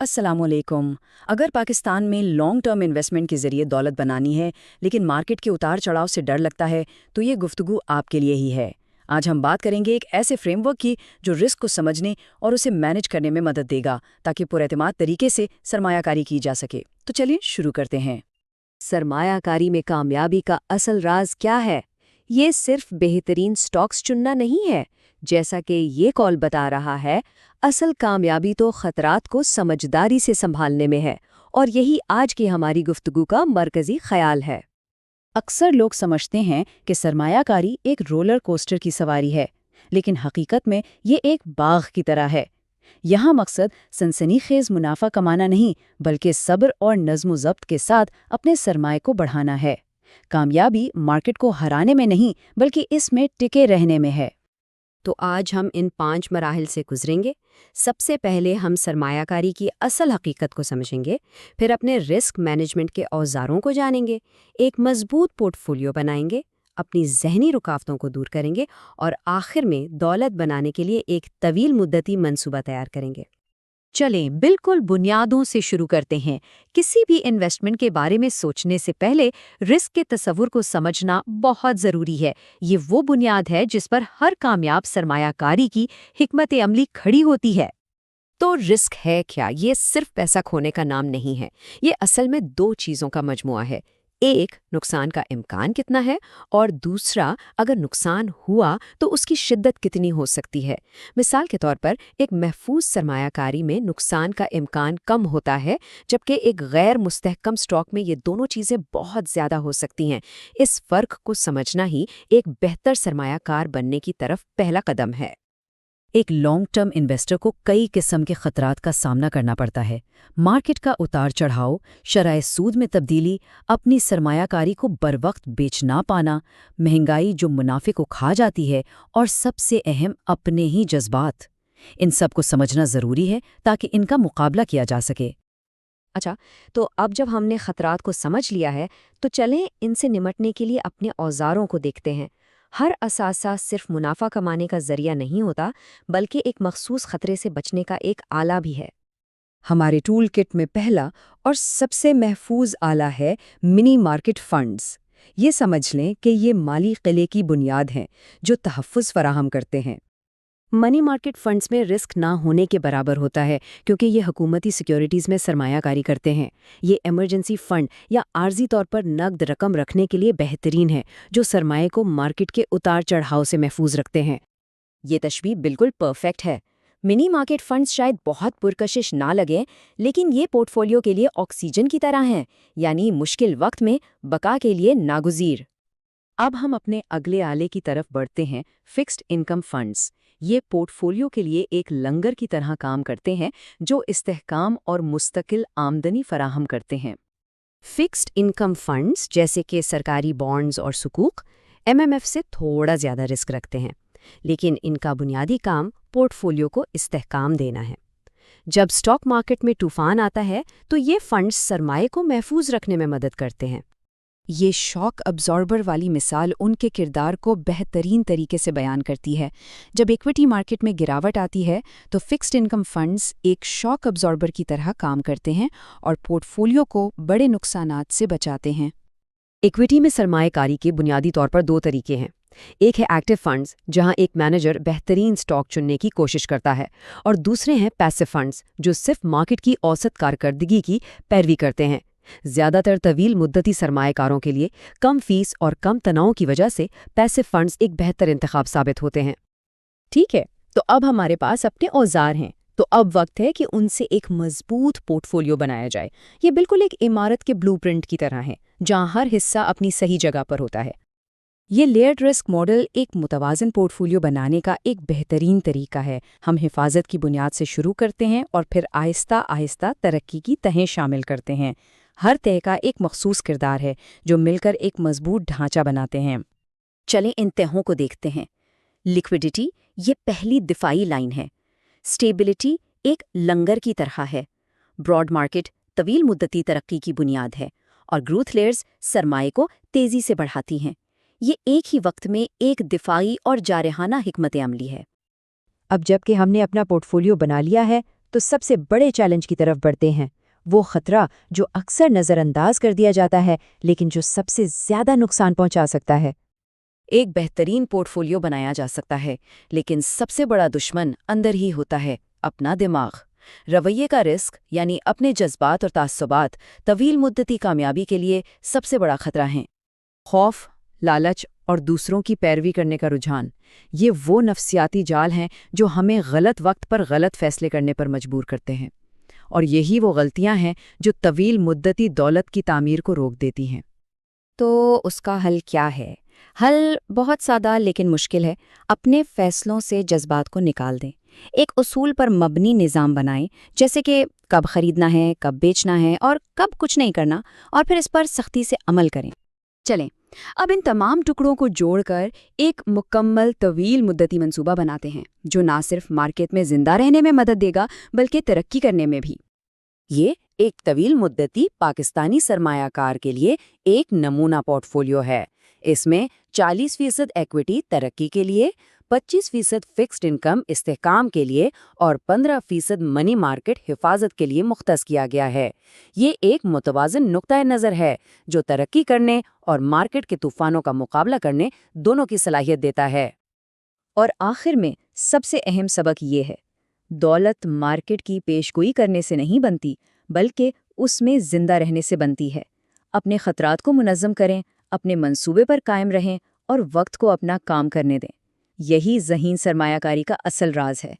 अस्सलाम वालेकुम। अगर पाकिस्तान में लॉन्ग टर्म इन्वेस्टमेंट के ज़रिए दौलत बनानी है लेकिन मार्केट के उतार चढ़ाव से डर लगता है तो ये गुफ्तगू आपके लिए ही है। आज हम बात करेंगे एक ऐसे फ्रेमवर्क की जो रिस्क को समझने और उसे मैनेज करने में मदद देगा ताकि पुरएतमाद तरीके से सरमायाकारी की जा सके। तो चलिए शुरू करते हैं। सरमायाकारी में कामयाबी का असल राज क्या है? ये सिर्फ बेहतरीन स्टॉक्स चुनना नहीं है। जैसा कि ये कॉल बता रहा है, असल कामयाबी तो खतरात को समझदारी से संभालने में है, और यही आज की हमारी गुफ्तगू का मरकजी ख्याल है। अक्सर लोग समझते हैं कि सरमायाकारी एक रोलर कोस्टर की सवारी है, लेकिन हकीकत में ये एक बाग की तरह है। यहाँ मकसद सनसनीखेज मुनाफा कमाना नहीं, बल्कि सब्र और नज़्म-ओ-ज़ब्त के साथ अपने सरमाए को बढ़ाना है। कामयाबी मार्केट को हराने में नहीं, बल्कि इसमें टिके रहने में है। तो आज हम इन 5 मराहिल से गुजरेंगे। सबसे पहले हम सरमायाकारी की असल हकीकत को समझेंगे, फिर अपने रिस्क मैनेजमेंट के औजारों को जानेंगे, एक मजबूत पोर्टफोलियो बनाएंगे, अपनी ज़हनी रुकावटों को दूर करेंगे और आखिर में दौलत बनाने के लिए एक तवील मुद्दती मंसूबा तैयार करेंगे। चलें बिल्कुल बुनियादों से शुरू करते हैं। किसी भी इन्वेस्टमेंट के बारे में सोचने से पहले रिस्क के तस्वुर को समझना बहुत ज़रूरी है। ये वो बुनियाद है जिस पर हर कामयाब सरमायाकारी की हिकमत अमली खड़ी होती है। तो रिस्क है क्या? ये सिर्फ पैसा खोने का नाम नहीं है। ये असल में 2 चीज़ों का मजमुआ है। एक, नुकसान का इम्कान कितना है, और दूसरा, अगर नुकसान हुआ तो उसकी शिद्दत कितनी हो सकती है। मिसाल के तौर पर एक महफूज सरमायाकारी में नुकसान का इम्कान कम होता है, जबकि एक गैर मुस्तहकम स्टॉक में ये दोनों चीज़ें बहुत ज़्यादा हो सकती हैं। इस फ़र्क को समझना ही एक बेहतर सरमायाकार बनने की तरफ पहला कदम है। एक लॉन्ग टर्म इन्वेस्टर को कई किस्म के खतरात का सामना करना पड़ता है। मार्केट का उतार चढ़ाव, शरह सूद में तब्दीली, अपनी सरमायाकारी को बरवक्त बेच ना पाना, महंगाई जो मुनाफे को खा जाती है, और सबसे अहम अपने ही जज्बात। इन सब को समझना ज़रूरी है ताकि इनका मुकाबला किया जा सके। अच्छा, तो अब जब हमने खतरात को समझ लिया है, तो चलें इनसे निमटने के लिए अपने औजारों को देखते हैं। हर असासा सिर्फ मुनाफा कमाने का जरिया नहीं होता, बल्कि एक मखसूस खतरे से बचने का एक आला भी है। हमारे टूल किट में पहला और सबसे महफूज आला है मिनी मार्केट फंड्स। ये समझ लें कि ये माली किले की बुनियाद हैं जो तहफ़्फ़ुज़ फराहम करते हैं। मनी मार्केट फंड्स में रिस्क ना होने के बराबर होता है, क्योंकि ये हुकूमती सिक्योरिटीज़ में सरमायाकारी करते हैं। ये इमरजेंसी फंड या आर्जी तौर पर नकद रकम रखने के लिए बेहतरीन है, जो सरमाए को मार्केट के उतार चढ़ाव से महफूज रखते हैं। ये तशबीह बिल्कुल परफेक्ट है। मिनी मार्केट फंड्स शायद बहुत पुरकशिश ना लगें, लेकिन ये पोर्टफोलियो के लिए ऑक्सीजन की तरह हैं, यानी मुश्किल वक्त में बका के लिए नागुज़ीर। अब हम अपने अगले आले की तरफ बढ़ते हैं, फिक्स्ड इनकम फंड्स। ये पोर्टफोलियो के लिए एक लंगर की तरह काम करते हैं जो इस्तेहकाम और मुस्तकिल आमदनी फराहम करते हैं। फिक्स्ड इनकम फंड्स जैसे कि सरकारी बॉन्ड्स और सुकूक एमएमएफ से थोड़ा ज़्यादा रिस्क रखते हैं, लेकिन इनका बुनियादी काम पोर्टफोलियो को इस्तेहकाम देना है। जब स्टॉक मार्केट में तूफान आता है तो ये फंड्स सरमाए को महफूज रखने में मदद करते हैं। ये शॉक अब्जॉर्बर वाली मिसाल उनके किरदार को बेहतरीन तरीके से बयान करती है। जब इक्विटी मार्केट में गिरावट आती है तो फिक्स्ड इनकम फंड्स एक शॉक अब्जॉर्बर की तरह काम करते हैं और पोर्टफोलियो को बड़े नुकसानात से बचाते हैं। इक्विटी में सरमाएकारी के बुनियादी तौर पर 2 तरीके हैं। एक है एक्टिव फंड्स, जहां एक मैनेजर बेहतरीन स्टॉक चुनने की कोशिश करता है, और दूसरे हैं पैसिव फंड्स, जो सिर्फ मार्केट की औसत कारकर्दगी की पैरवी करते हैं। ज़्यादातर तवील मुद्दती सरमाएकारों के लिए कम फीस और कम तनाव की वजह से पैसिव फंड्स एक बेहतर इंतखाब साबित होते हैं। ठीक है, तो अब हमारे पास अपने औजार हैं, तो अब वक्त है कि उनसे एक मजबूत पोर्टफोलियो बनाया जाए। ये बिल्कुल एक इमारत के ब्लूप्रिंट की तरह है, जहां हर हिस्सा अपनी सही जगह पर होता है। ये लेयर्ड रिस्क मॉडल एक मुतवाज़न पोर्टफोलियो बनाने का एक बेहतरीन तरीका है। हम हिफाजत की बुनियाद से शुरू करते हैं और फिर आहिस्ता आहिस्ता तरक्की की तहें शामिल करते हैं। हर तह का एक मखसूस किरदार है जो मिलकर एक मजबूत ढांचा बनाते हैं। चलें इन तहों को देखते हैं। लिक्विडिटी ये पहली दिफाई लाइन है। स्टेबिलिटी एक लंगर की तरह है। ब्रॉड मार्केट तवील मुद्दती तरक्की की बुनियाद है, और ग्रोथ लेयर्स सरमाए को तेज़ी से बढ़ाती हैं। ये एक ही वक्त में एक दिफाई और जारहाना हिकमत अमली है। अब जबकि हमने अपना पोर्टफोलियो बना लिया है, تو سب سے بڑے چیلنج کی طرف بڑھتے ہیں، وہ خطرہ جو اکثر نظر انداز کر دیا جاتا ہے لیکن جو سب سے زیادہ نقصان پہنچا سکتا ہے۔ ایک بہترین پورٹ فولیو بنایا جا سکتا ہے، لیکن سب سے بڑا دشمن اندر ہی ہوتا ہے، اپنا دماغ۔ رویے کا رسک، یعنی اپنے جذبات اور تعصبات، طویل مدتی کامیابی کے لیے سب سے بڑا خطرہ ہیں۔ خوف، لالچ اور دوسروں کی پیروی کرنے کا رجحان، یہ وہ نفسیاتی جال ہیں جو ہمیں غلط وقت پر غلط فیصلے کرنے پر مجبور کرتے ہیں، اور یہی وہ غلطیاں ہیں جو طویل مدتی دولت کی تعمیر کو روک دیتی ہیں۔ تو اس کا حل کیا ہے؟ حل بہت سادہ لیکن مشکل ہے۔ اپنے فیصلوں سے جذبات کو نکال دیں۔ ایک اصول پر مبنی نظام بنائیں، جیسے کہ کب خریدنا ہے، کب بیچنا ہے اور کب کچھ نہیں کرنا، اور پھر اس پر سختی سے عمل کریں۔ چلیں، اب ان تمام ٹکڑوں کو جوڑ کر ایک مکمل طویل مدتی منصوبہ بناتے ہیں، جو نہ صرف مارکیٹ میں زندہ رہنے میں مدد دے گا بلکہ ترقی کرنے میں بھی۔ یہ ایک طویل مدتی پاکستانی سرمایہ کار کے لیے ایک نمونہ پورٹ فولیو ہے۔ اس میں 40% ایکویٹی ترقی کے لیے، 25% فکسڈ انکم استحکام کے لیے اور 15% منی مارکیٹ حفاظت کے لیے مختص کیا گیا ہے۔ یہ ایک متوازن نقطۂ نظر ہے جو ترقی کرنے اور مارکیٹ کے طوفانوں کا مقابلہ کرنے دونوں کی صلاحیت دیتا ہے۔ اور آخر میں سب سے اہم سبق یہ ہے، دولت مارکیٹ کی پیشگوئی کرنے سے نہیں بنتی، بلکہ اس میں زندہ رہنے سے بنتی ہے۔ اپنے خطرات کو منظم کریں، اپنے منصوبے پر قائم رہیں اور وقت کو اپنا کام کرنے دیں۔ یہی ذہین سرمایہ کاری کا اصل راز ہے۔